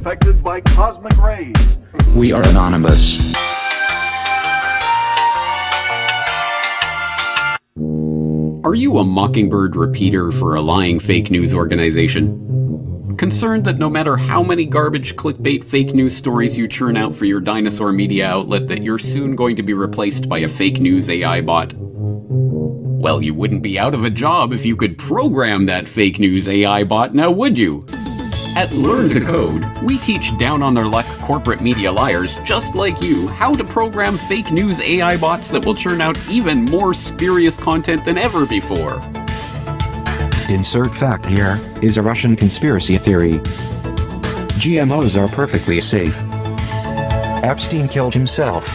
affected by cosmic rays. We are anonymous. Are you a mockingbird repeater for a lying fake news organization? Concerned that no matter how many garbage clickbait fake news stories you churn out for your dinosaur media outlet that you're soon going to be replaced by a fake news AI bot? Well, you wouldn't be out of a job if you could program that fake news AI bot, now would you? At Learn to Code, we teach down-on-their-luck corporate media liars just like you how to program fake news AI bots that will churn out even more spurious content than ever before. Insert fact here is a Russian conspiracy theory. GMOs are perfectly safe. Epstein killed himself.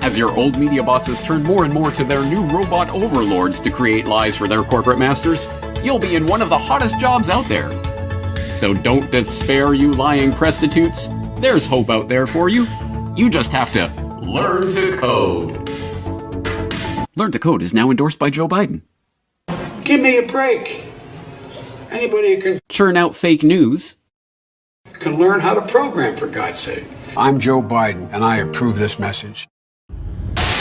As your old media bosses turn more and more to their new robot overlords to create lies for their corporate masters, you'll be in one of the hottest jobs out there. So don't despair, you lying prostitutes. There's hope out there for you. You just have to learn to code. Learn to Code is now endorsed by Joe Biden. Give me a break. Anybody who can Churn out fake news. learn how to program, for God's sake. I'm Joe Biden, and I approve this message.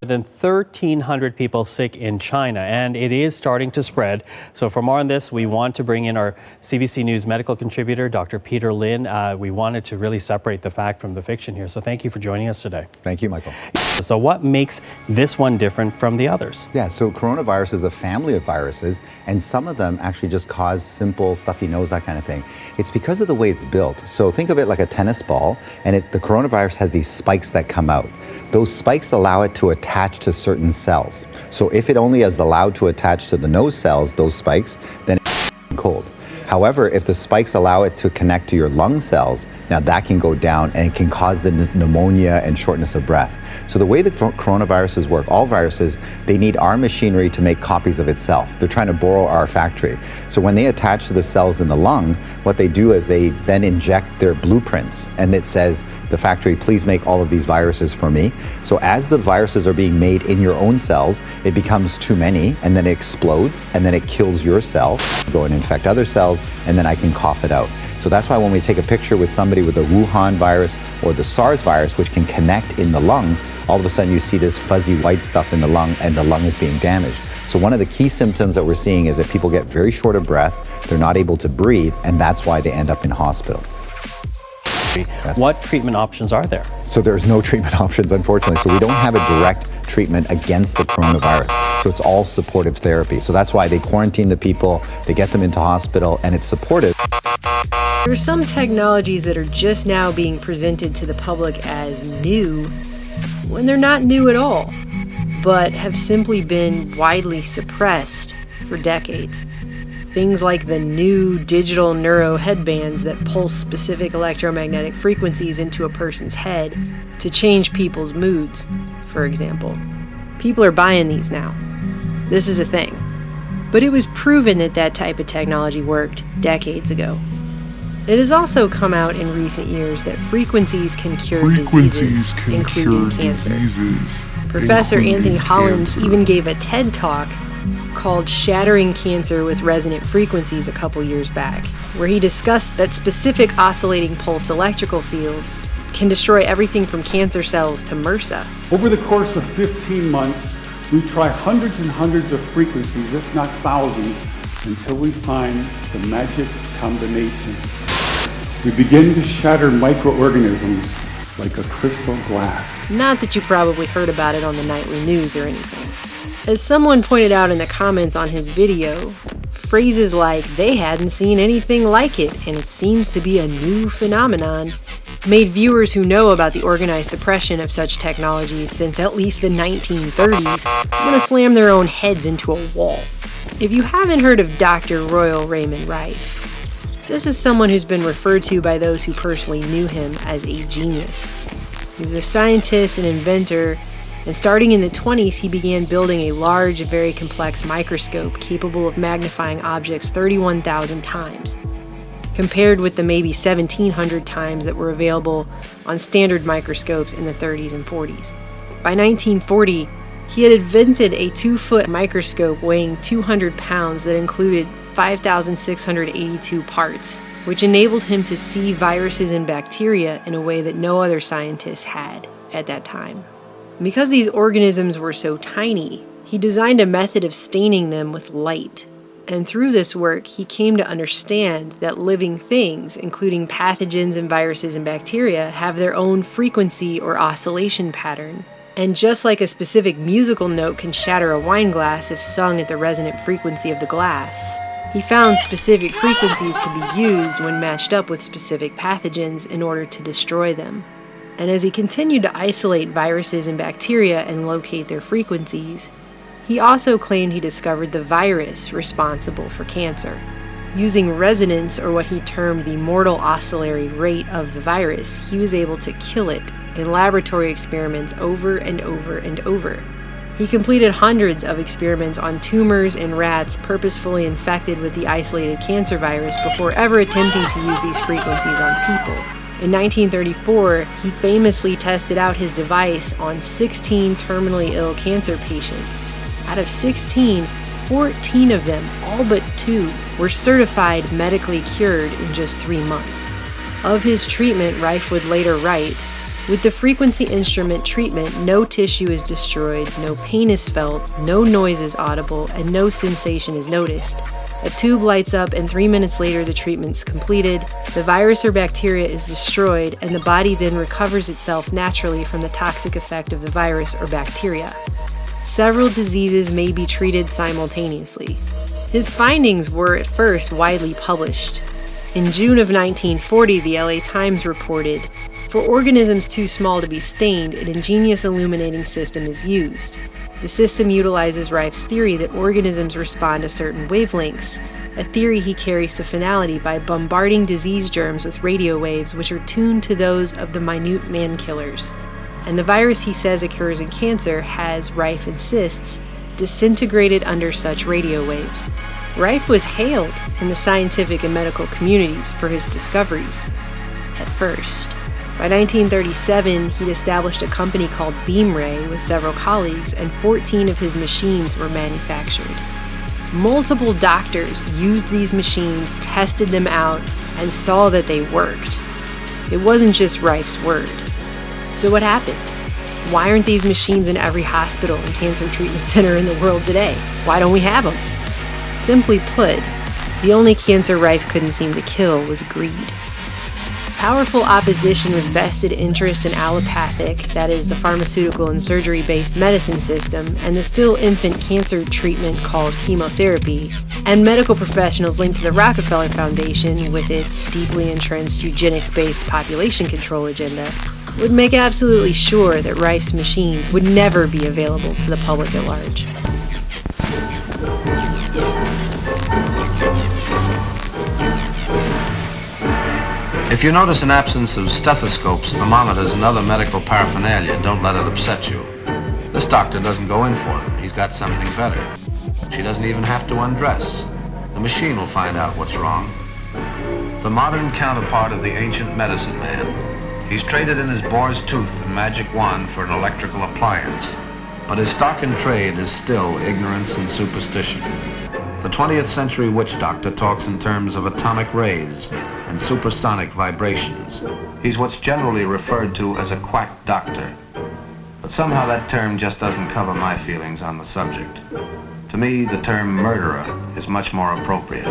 More than 1,300 people sick in China, and it is starting to spread. So for more on this, we want to bring in our CBC News medical contributor, Dr. Peter Lin. We wanted to really separate the fact from the fiction here. So thank you for joining us today. Thank you, Michael. So what makes this one different from the others? Yeah, so coronavirus is a family of viruses, and some of them actually just cause simple stuffy nose, that kind of thing. It's because of the way it's built. So think of it like a tennis ball, and the coronavirus has these spikes that come out. Those spikes allow it to attach to certain cells. So if it only is allowed to attach to the nose cells, those spikes, then it's cold. However, if the spikes allow it to connect to your lung cells, now that can go down and it can cause the pneumonia and shortness of breath. So the way that coronaviruses work, all viruses, they need our machinery to make copies of itself. They're trying to borrow our factory. So when they attach to the cells in the lung, what they do is they then inject their blueprints, and it says, the factory, please make all of these viruses for me. So as the viruses are being made in your own cells, it becomes too many, and then it explodes, and then it kills your cell, go and infect other cells, and then I can cough it out. So that's why when we take a picture with somebody with the Wuhan virus or the SARS virus, which can connect in the lung, all of a sudden you see this fuzzy white stuff in the lung, and the lung is being damaged. So one of the key symptoms that we're seeing is that people get very short of breath, they're not able to breathe, and that's why they end up in hospital. What treatment options are there? So there's no treatment options, unfortunately. So we don't have a direct treatment against the coronavirus. So it's all supportive therapy. So that's why they quarantine the people, they get them into hospital, and it's supportive. There are some technologies that are just now being presented to the public as new when they're not new at all, but have simply been widely suppressed for decades. Things like the new digital neuro headbands that pulse specific electromagnetic frequencies into a person's head to change people's moods, for example. People are buying these now. This is a thing. But it was proven that that type of technology worked decades ago. It has also come out in recent years that frequencies can cure diseases, including cancer. Professor Anthony Holland even gave a TED Talk called Shattering Cancer with Resonant Frequencies a couple years back, where he discussed that specific oscillating pulse electrical fields can destroy everything from cancer cells to MRSA. Over the course of 15 months, we try hundreds and hundreds of frequencies, if not thousands, until we find the magic combination. We begin to shatter microorganisms like a crystal glass. Not that you probably heard about it on the nightly news or anything. As someone pointed out in the comments on his video, phrases like "they hadn't seen anything like it and it seems to be a new phenomenon" made viewers who know about the organized suppression of such technologies since at least the 1930s want to slam their own heads into a wall. If you haven't heard of Dr. Royal Raymond Wright, this is someone who's been referred to by those who personally knew him as a genius. He was a scientist and inventor, and starting in the 20s, he began building a large, very complex microscope capable of magnifying objects 31,000 times, compared with the maybe 1,700 times that were available on standard microscopes in the 30s and 40s. By 1940, he had invented a 2-foot microscope weighing 200 pounds that included 5,682 parts, which enabled him to see viruses and bacteria in a way that no other scientist had at that time. Because these organisms were so tiny, he designed a method of staining them with light. And through this work, he came to understand that living things, including pathogens and viruses and bacteria, have their own frequency or oscillation pattern. And just like a specific musical note can shatter a wine glass if sung at the resonant frequency of the glass, he found specific frequencies could be used when matched up with specific pathogens in order to destroy them. And as he continued to isolate viruses and bacteria and locate their frequencies, he also claimed he discovered the virus responsible for cancer. Using resonance, or what he termed the mortal oscillatory rate of the virus, he was able to kill it in laboratory experiments over and over and over. He completed hundreds of experiments on tumors in rats purposefully infected with the isolated cancer virus before ever attempting to use these frequencies on people. In 1934, he famously tested out his device on 16 terminally ill cancer patients. Out of 16, 14 of them, all but 2, were certified medically cured in just 3 months. Of his treatment, Rife would later write, "With the frequency instrument treatment, no tissue is destroyed, no pain is felt, no noise is audible, and no sensation is noticed. A tube lights up and 3 minutes later the treatment's completed, the virus or bacteria is destroyed, and the body then recovers itself naturally from the toxic effect of the virus or bacteria. Several diseases may be treated simultaneously." His findings were at first widely published. In June of 1940, the LA Times reported, "For organisms too small to be stained, an ingenious illuminating system is used. The system utilizes Rife's theory that organisms respond to certain wavelengths, a theory he carries to finality by bombarding disease germs with radio waves which are tuned to those of the minute man-killers. And the virus he says occurs in cancer has, Rife insists, disintegrated under such radio waves." Rife was hailed in the scientific and medical communities for his discoveries, at first. By 1937, he'd established a company called Beamray with several colleagues, and 14 of his machines were manufactured. Multiple doctors used these machines, tested them out, and saw that they worked. It wasn't just Rife's word. So what happened? Why aren't these machines in every hospital and cancer treatment center in the world today? Why don't we have them? Simply put, the only cancer Rife couldn't seem to kill was greed. Powerful opposition with vested interest in allopathic, that is, the pharmaceutical and surgery-based medicine system, and the still infant cancer treatment called chemotherapy, and medical professionals linked to the Rockefeller Foundation with its deeply entrenched eugenics-based population control agenda, would make absolutely sure that Rife's machines would never be available to the public at large. If you notice an absence of stethoscopes, thermometers, and other medical paraphernalia, don't let it upset you. This doctor doesn't go in for it. He's got something better. She doesn't even have to undress. The machine will find out what's wrong. The modern counterpart of the ancient medicine man. He's traded in his boar's tooth and magic wand for an electrical appliance. But his stock in trade is still ignorance and superstition. The 20th century witch doctor talks in terms of atomic rays and supersonic vibrations. He's what's generally referred to as a quack doctor. But somehow that term just doesn't cover my feelings on the subject. To me, the term murderer is much more appropriate.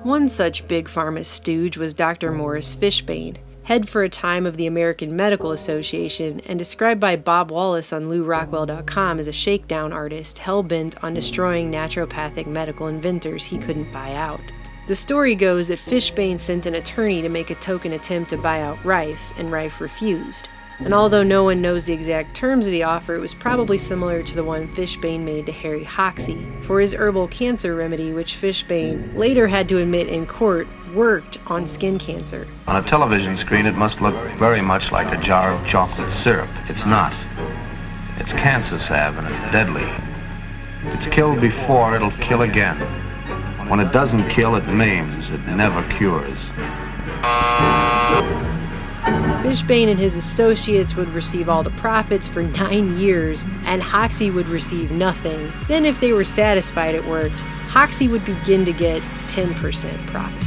One such big pharma stooge was Dr. Morris Fishbane, head for a time of the American Medical Association, and described by Bob Wallace on LouRockwell.com as a shakedown artist hell-bent on destroying naturopathic medical inventors he couldn't buy out. The story goes that Fishbane sent an attorney to make a token attempt to buy out Rife, and Rife refused. And although no one knows the exact terms of the offer, it was probably similar to the one Fishbane made to Harry Hoxsey for his herbal cancer remedy, which Fishbane later had to admit in court worked on skin cancer. On a television screen, it must look very much like a jar of chocolate syrup. It's not. It's cancer salve, and it's deadly. If it's killed before, it'll kill again. When it doesn't kill, it maims. It never cures. Fishbane and his associates would receive all the profits for 9 years, and Hoxsey would receive nothing. Then if they were satisfied it worked, Hoxsey would begin to get 10% profits.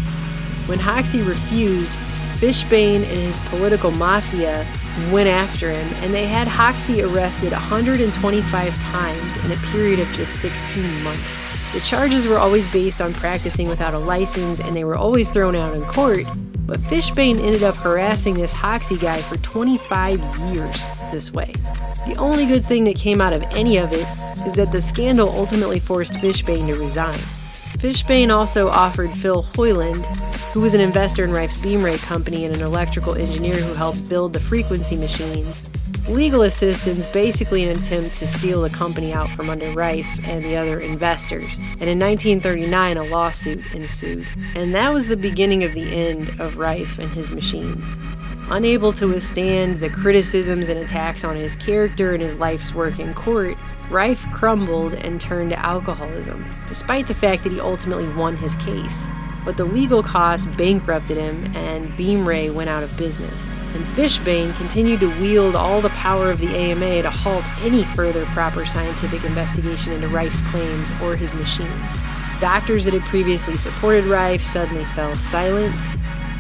When Hoxie refused, Fishbane and his political mafia went after him, and they had Hoxie arrested 125 times in a period of just 16 months. The charges were always based on practicing without a license, and they were always thrown out in court, but Fishbane ended up harassing this Hoxie guy for 25 years this way. The only good thing that came out of any of it is that the scandal ultimately forced Fishbane to resign. Fishbane also offered Phil Hoyland, who was an investor in Rife's Beamray company and an electrical engineer who helped build the frequency machines, legal assistance, basically an attempt to steal the company out from under Rife and the other investors. And in 1939, a lawsuit ensued. And that was the beginning of the end of Rife and his machines. Unable to withstand the criticisms and attacks on his character and his life's work in court, Rife crumbled and turned to alcoholism, despite the fact that he ultimately won his case. But the legal costs bankrupted him, and Beamray went out of business. And Fishbane continued to wield all the power of the AMA to halt any further proper scientific investigation into Rife's claims or his machines. Doctors that had previously supported Rife suddenly fell silent.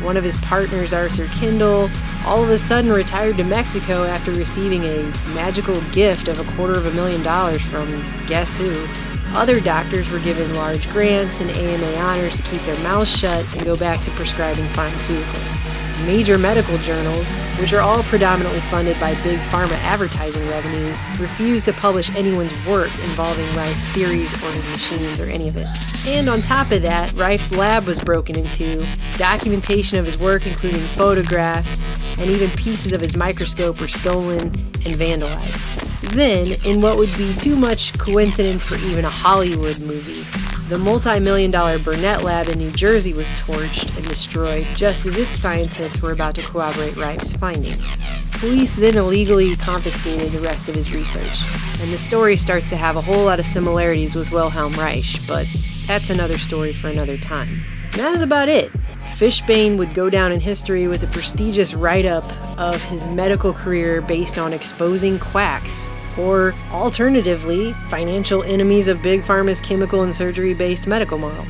One of his partners, Arthur Kindle, all of a sudden retired to Mexico after receiving a magical gift of $250,000 from guess who. Other doctors were given large grants and AMA honors to keep their mouths shut and go back to prescribing pharmaceuticals. Major medical journals, which are all predominantly funded by big pharma advertising revenues, refused to publish anyone's work involving Rife's theories or his machines or any of it. And on top of that, Rife's lab was broken into, documentation of his work including photographs, and even pieces of his microscope were stolen and vandalized. Then, in what would be too much coincidence for even a Hollywood movie, the multi-million-dollar Burnett lab in New Jersey was torched and destroyed just as its scientists were about to corroborate Rife's findings. Police then illegally confiscated the rest of his research, and the story starts to have a whole lot of similarities with Wilhelm Reich, but that's another story for another time. And that was about it. Fishbane would go down in history with a prestigious write-up of his medical career based on exposing quacks, or alternatively, financial enemies of Big Pharma's chemical and surgery-based medical model.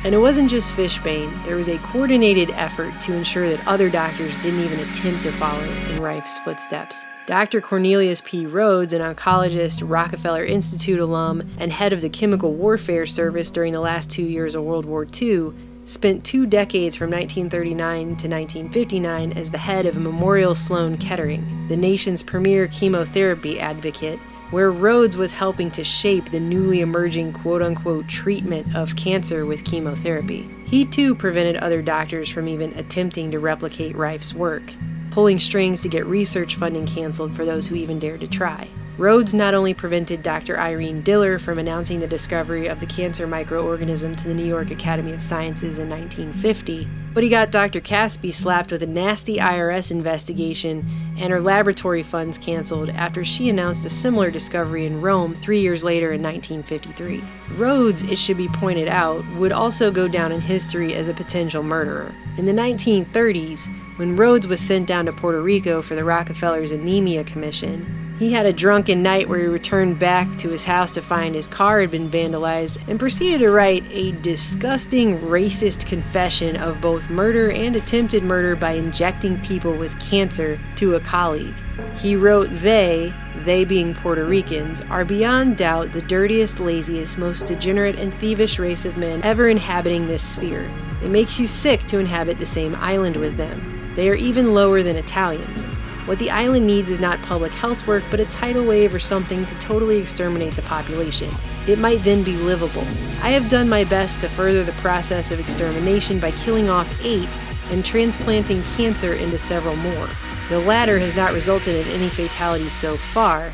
And it wasn't just Fishbane, there was a coordinated effort to ensure that other doctors didn't even attempt to follow in Rife's footsteps. Dr. Cornelius P. Rhodes, an oncologist, Rockefeller Institute alum, and head of the Chemical Warfare Service during the last 2 years of World War II, spent 2 decades from 1939 to 1959 as the head of Memorial Sloan Kettering, the nation's premier chemotherapy advocate, where Rhodes was helping to shape the newly emerging quote-unquote treatment of cancer with chemotherapy. He too prevented other doctors from even attempting to replicate Rife's work, pulling strings to get research funding canceled for those who even dared to try. Rhodes not only prevented Dr. Irene Diller from announcing the discovery of the cancer microorganism to the New York Academy of Sciences in 1950, but he got Dr. Caspi slapped with a nasty IRS investigation and her laboratory funds canceled after she announced a similar discovery in Rome 3 years later in 1953. Rhodes, it should be pointed out, would also go down in history as a potential murderer. In the 1930s, when Rhodes was sent down to Puerto Rico for the Rockefeller's Anemia Commission, he had a drunken night where he returned back to his house to find his car had been vandalized and proceeded to write a disgusting racist confession of both murder and attempted murder by injecting people with cancer to a colleague. He wrote, they being Puerto Ricans, are beyond doubt the dirtiest, laziest, most degenerate and thievish race of men ever inhabiting this sphere. It makes you sick to inhabit the same island with them. They are even lower than Italians. What the island needs is not public health work, but a tidal wave or something to totally exterminate the population. It might then be livable. I have done my best to further the process of extermination by killing off 8 and transplanting cancer into several more. The latter has not resulted in any fatalities so far.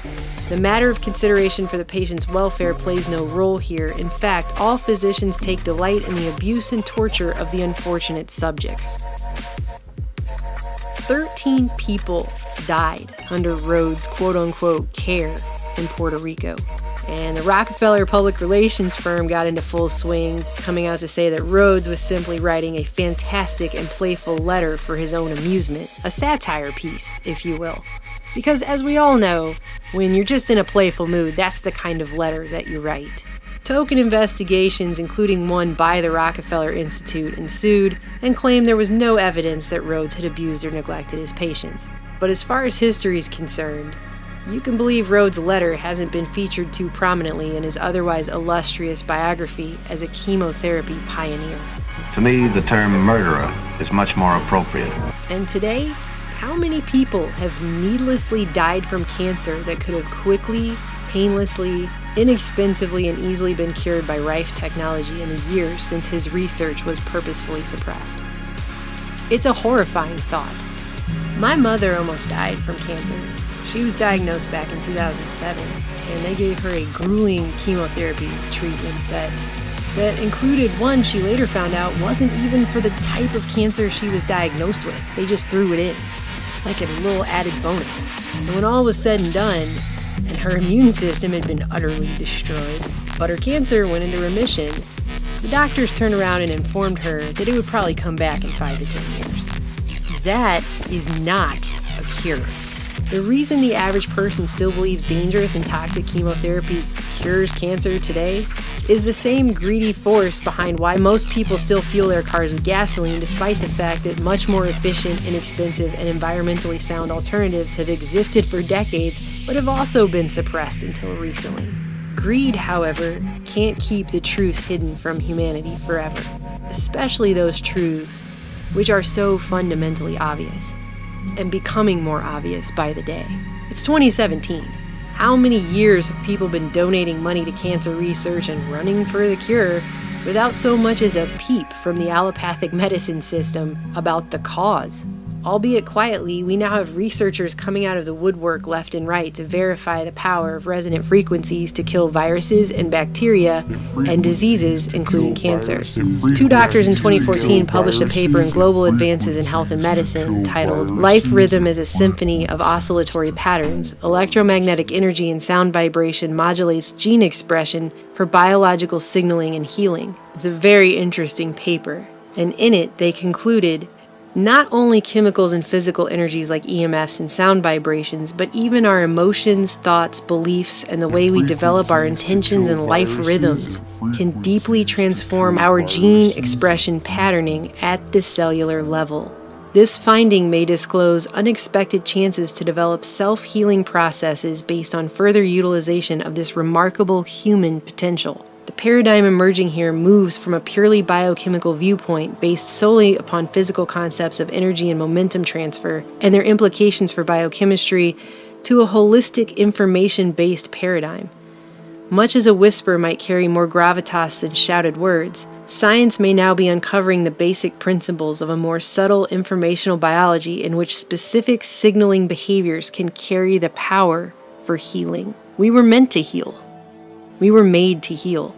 The matter of consideration for the patient's welfare plays no role here. In fact, all physicians take delight in the abuse and torture of the unfortunate subjects. 13 people died under Rhodes' quote-unquote care in Puerto Rico. And the Rockefeller public relations firm got into full swing, coming out to say that Rhodes was simply writing a fantastic and playful letter for his own amusement, a satire piece, if you will. Because as we all know, when you're just in a playful mood, that's the kind of letter that you write. Token investigations, including one by the Rockefeller Institute, ensued and claimed there was no evidence that Rhodes had abused or neglected his patients. But as far as history is concerned, you can believe Rhodes' letter hasn't been featured too prominently in his otherwise illustrious biography as a chemotherapy pioneer. To me, the term murderer is much more appropriate. And today, how many people have needlessly died from cancer that could have quickly, painlessly, inexpensively, and easily been cured by rife technology in the years since his research was purposefully suppressed? It's a horrifying thought. My mother almost died from cancer. She was diagnosed back in 2007, and they gave her a grueling chemotherapy treatment set that included one she later found out wasn't even for the type of cancer she was diagnosed with. They just threw it in, like a little added bonus. And when all was said and done, and her immune system had been utterly destroyed, but her cancer went into remission, the doctors turned around and informed her that it would probably come back in 5 to 10 years. That is not a cure. The reason the average person still believes dangerous and toxic chemotherapy cures cancer today is the same greedy force behind why most people still fuel their cars with gasoline, despite the fact that much more efficient, inexpensive, and environmentally sound alternatives have existed for decades, but have also been suppressed until recently. Greed, however, can't keep the truth hidden from humanity forever, especially those truths which are so fundamentally obvious, and becoming more obvious by the day. It's 2017. How many years have people been donating money to cancer research and running for the cure without so much as a peep from the allopathic medicine system about the cause? Albeit quietly, we now have researchers coming out of the woodwork left and right to verify the power of resonant frequencies to kill viruses and bacteria and diseases, including cancer. 2 doctors in 2014 published a paper in Global Advances in Health and Medicine titled Life Rhythm is a Symphony of Oscillatory Patterns. Electromagnetic energy and sound vibration modulates gene expression for biological signaling and healing. It's a very interesting paper, and in it they concluded not only chemicals and physical energies like EMFs and sound vibrations, but even our emotions, thoughts, beliefs, and the way we develop our intentions and life rhythms can deeply transform our gene expression patterning at the cellular level. This finding may disclose unexpected chances to develop self-healing processes based on further utilization of this remarkable human potential. The paradigm emerging here moves from a purely biochemical viewpoint based solely upon physical concepts of energy and momentum transfer and their implications for biochemistry to a holistic information-based paradigm. Much as a whisper might carry more gravitas than shouted words, science may now be uncovering the basic principles of a more subtle informational biology in which specific signaling behaviors can carry the power for healing. We were meant to heal. We were made to heal.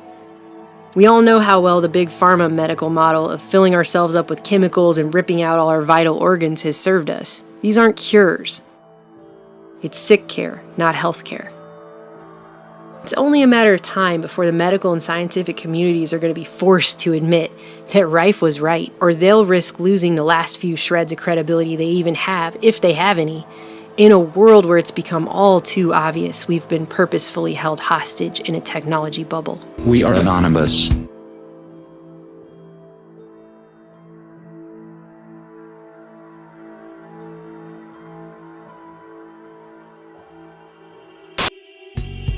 We all know how well the big pharma medical model of filling ourselves up with chemicals and ripping out all our vital organs has served us. These aren't cures. It's sick care, not health care. It's only a matter of time before the medical and scientific communities are going to be forced to admit that Rife was right, or they'll risk losing the last few shreds of credibility they even have, if they have any, in a world where it's become all too obvious we've been purposefully held hostage in a technology bubble. We are anonymous.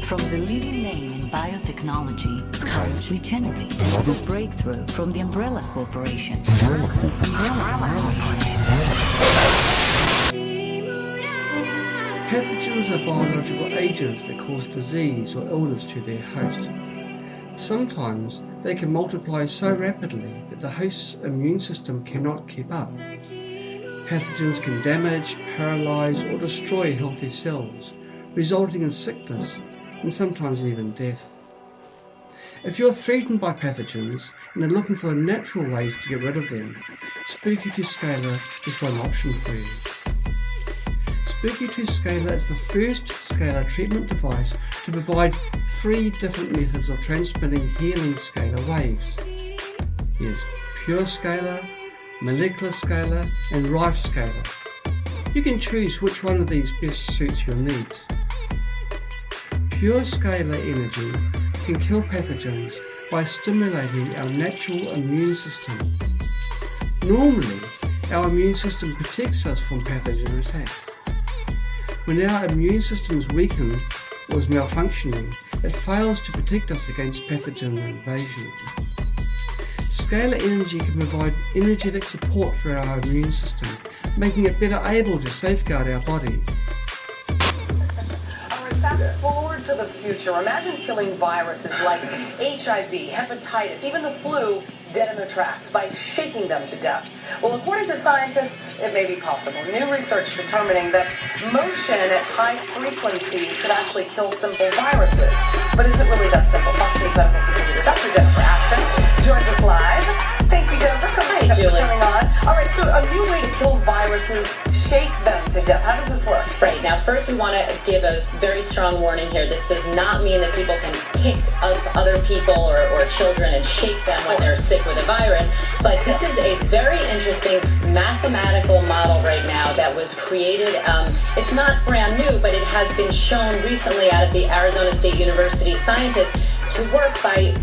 From the leading name in biotechnology comes Regenerate, a breakthrough from the Umbrella Corporation. Pathogens are biological agents that cause disease or illness to their host. Sometimes they can multiply so rapidly that the host's immune system cannot keep up. Pathogens can damage, paralyze, or destroy healthy cells, resulting in sickness and sometimes even death. If you're threatened by pathogens and are looking for natural ways to get rid of them, Spooky 2 Scalar is one option for you. Spooky 2 Scalar is the first scalar treatment device to provide 3 different methods of transmitting healing scalar waves. Yes, pure scalar, molecular scalar, and Rife scalar. You can choose which one of these best suits your needs. Pure scalar energy can kill pathogens by stimulating our natural immune system. Normally, our immune system protects us from pathogen attacks. When our immune system is weakened or is malfunctioning, it fails to protect us against pathogen invasion. Scalar energy can provide energetic support for our immune system, making it better able to safeguard our body. Fast forward to the future. Imagine killing viruses like HIV, hepatitis, even the flu dead in their tracks by shaking them to death. Well, according to scientists, it may be possible. New research determining that motion at high frequencies could actually kill simple viruses. But is it really that simple? Fox News medical contributor Dr. Jennifer Ashton joins us live. Thank you, Jennifer, for coming on. All right, so a new way to kill viruses, shake them to death. How does this work? Right. Now, first we want to give a very strong warning here. This does not mean that people can pick up other people or children and shake them when they're sick with a virus. But this is a very interesting mathematical model right now that was created. It's not brand new, but it has been shown recently out of the Arizona State University scientists to work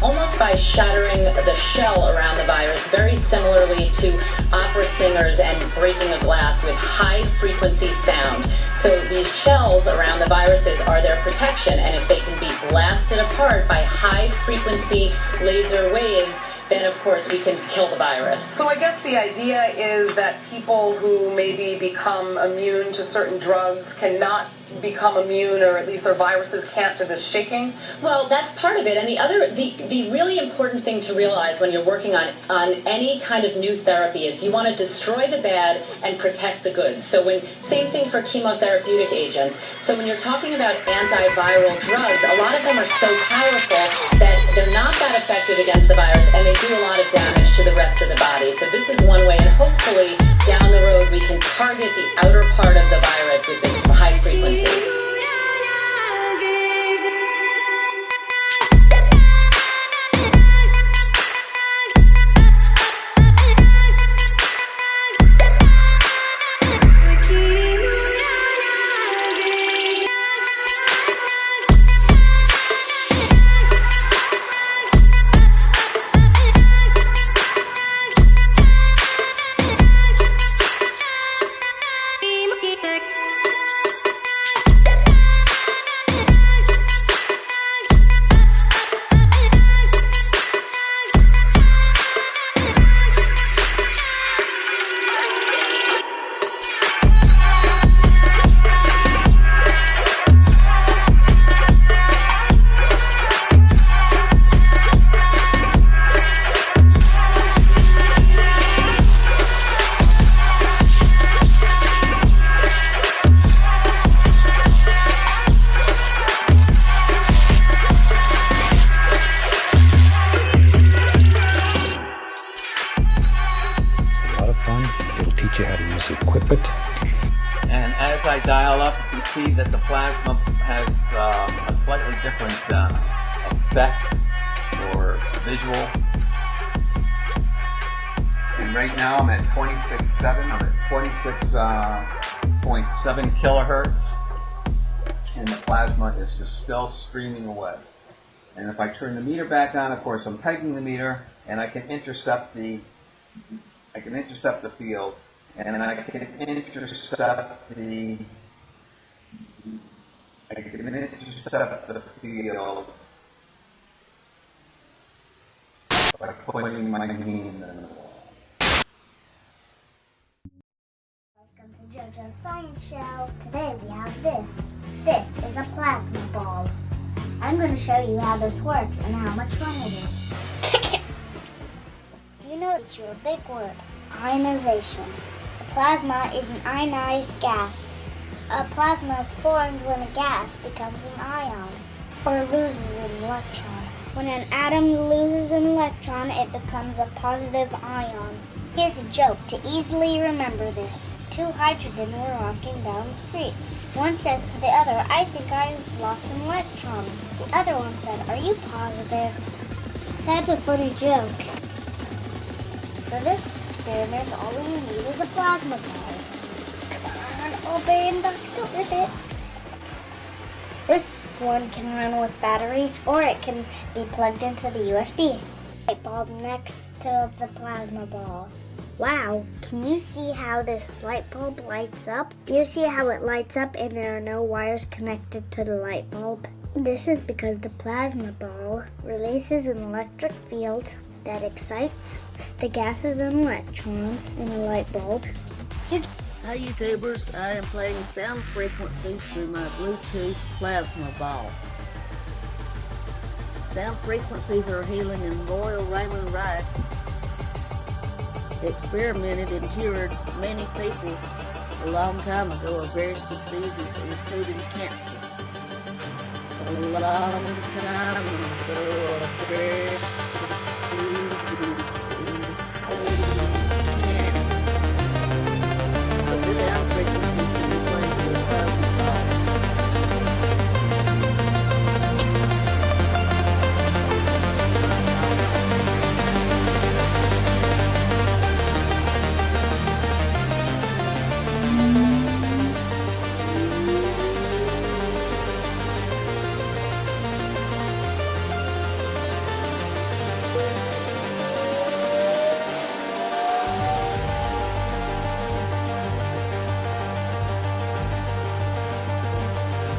almost by shattering the shell around the virus, very similarly to opera singers and breaking a glass with high frequency sound. So these shells around the viruses are their protection, and if they can be blasted apart by high frequency laser waves, then of course we can kill the virus. So I guess the idea is that people who maybe become immune to certain drugs cannot become immune, or at least their viruses can't, to this shaking? Well, that's part of it. And the really important thing to realize when you're working on any kind of new therapy is you want to destroy the bad and protect the good. So same thing for chemotherapeutic agents. So when you're talking about antiviral drugs, a lot of them are so powerful that they're not that effective against the virus, and they do a lot of damage to the rest of the body. So this is one way, and hopefully down the road we can target the outer part of the virus with this high frequency. And as I dial up, you can see that the plasma has a slightly different effect or visual. And right now I'm at 26.7. I'm at 26.7 kilohertz. And the plasma is just still streaming away. And if I turn the meter back on, of course I'm pegging the meter, and I can intercept the field. And I can intercept the field by pointing my hand in the wall. Welcome to JoJo's Science Show. Today we have this. This is a plasma ball. I'm going to show you how this works and how much fun it is. Do you know it's your big word? Ionization. Plasma is an ionized gas. A plasma is formed when a gas becomes an ion, or loses an electron. When an atom loses an electron, it becomes a positive ion. Here's a joke to easily remember this. Two hydrogen were walking down the street. One says to the other, "I think I lost an electron." The other one said, "Are you positive?" That's a funny joke. For this experiment, all we need is a plasma ball. Come on, open, Doc, don't rip it. This One can run with batteries, or it can be plugged into the USB. Light bulb next to the plasma ball. Wow, can you see how this light bulb lights up? Do you see how it lights up and there are no wires connected to the light bulb? This is because the plasma ball releases an electric field that excites the gases and electrons in the light bulb. Hi YouTubers, I am playing sound frequencies through my Bluetooth plasma ball. Sound frequencies are healing, and Royal Raymond Wright experimented and cured many people a long time ago of various diseases, including cancer. A long time ago of various diseases, the sound frequencies can be played with a plasma ball.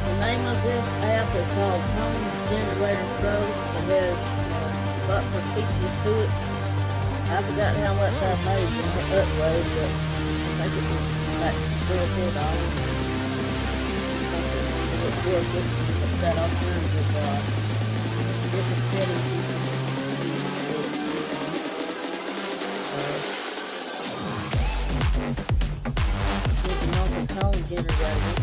The name of this app is called Tone Generator Pro. It has lots of features to it. I forgot how much I paid for the upload, but I think it was like $3 or $4. Something. It's worth it. It's got all kinds of different settings you can use. Here's a multi-tone generator.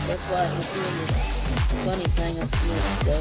That's why it was doing the funny thing a few minutes ago.